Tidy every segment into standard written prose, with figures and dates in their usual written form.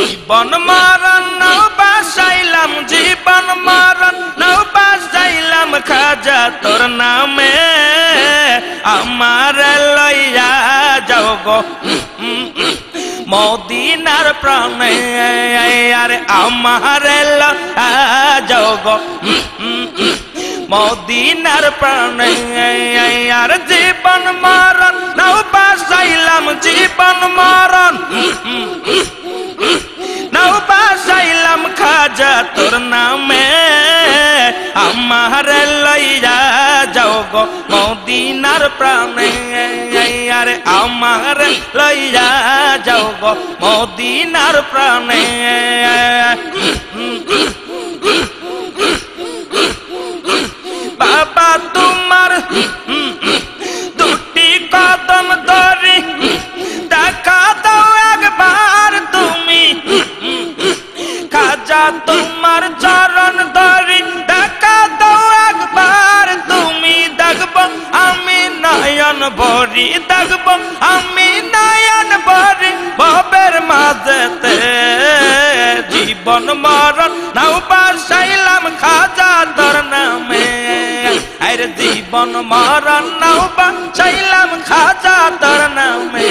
জীবন মরণ নাও বাসাইলাম জীবন মরণ নাও বাসাইলাম খাজা তোর নামে আমার লইয়া যাও গো মদিনার প্রাণে আরে আমার লইয়া যাও গো মদিনার প্রাণে আর জীবন মরণ নাও বাসাইলাম জীবন মরণ নাও বাসাইলাম খাজা তোর নামে আমার লইয়া যাও গো মদিনার প্রাণে আরে আমার লইয়া যাও গো মদিনার প্রাণে বাবা তোমার দুটি কদম ধরে দেখা দাও একবার তুমি খাজা তোমার চরণ ধরে দেখা দাও একবার তুমি দেখবো আমি নয়ন ভরি দেখবো আমি নয়ন ভরি ভবের মাঝেতে জীবন মরণ নাও বাসাইলাম খাজা তোর নামে আরে জীবন মরণ নাও বাসাইলাম খাজা তোর নামে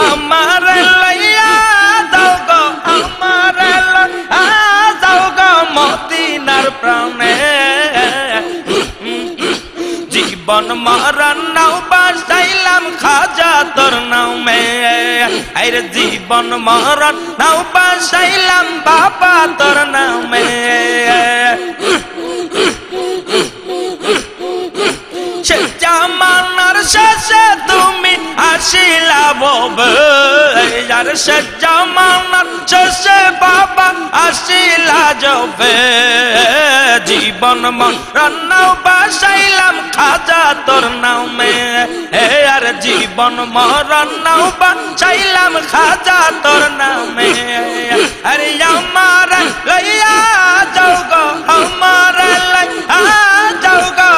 আমার লইয়া যাও গো আমার লইয়া যাও গো মদিনার প্রাণে জীবন মরণ নাও বাসাইলাম খাজা তোর নামে আরে জীবন মরণ নাও বাসাইলাম বাবা তোর নামে সে জামানার শেষে তুমি আসিলা ববে আর সে জামানার শেষে বাবা আসিলা যাবে জীবন মরণ নাও বাসাইলাম খাজা তোর নামে আর জীবন মরণ নাও বাসাইলাম খাজা তোর নামে আরে আমার লইয়া যাও গো আমার লইয়া যাও গো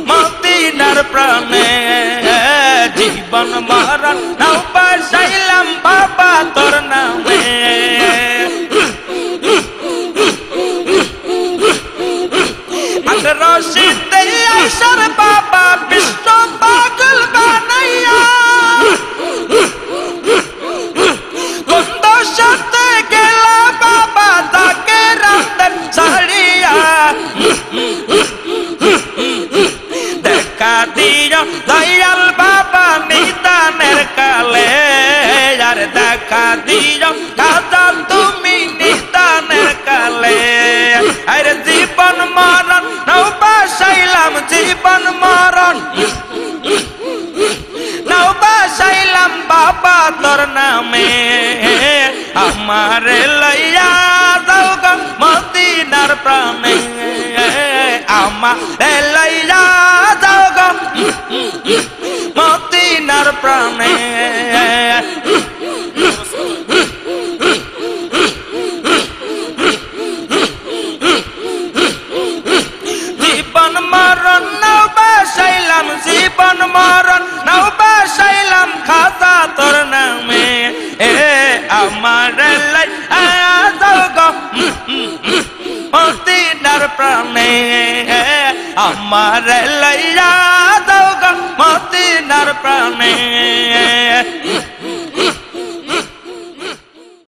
মদিনার প্রাণে জীবন মরণ নাও বাসাইলাম বাবা তোর নামে রশিদে আসার বাবা বিশ্ব পাগল বানাইয়া বন্ধ সাথে গেলা বাবা তাকে রাতের ছাড়িয়া দেখা দিও দয়াল বাবা নিদানের কালে আর দেখা দিও খাজা তুমি নিদানের কালে আরে জীবন মরণ নাও বাসাইলাম জীবন মরণ নাও বাসাইলাম বাবা তোর নামে আমার লইয়া যাও গো মদিনার প্রাণে আমার লইয়া যাও গো মদিনার প্রাণে জীবন মরণ নাও বাসাইলাম জীবন মরণ নাও বাসাইলাম খাজা তোর নামে আমার লইয়া যাও গো মদিনার প্রাণে আমার লইয়া যাও গো মদিনার প্রাণে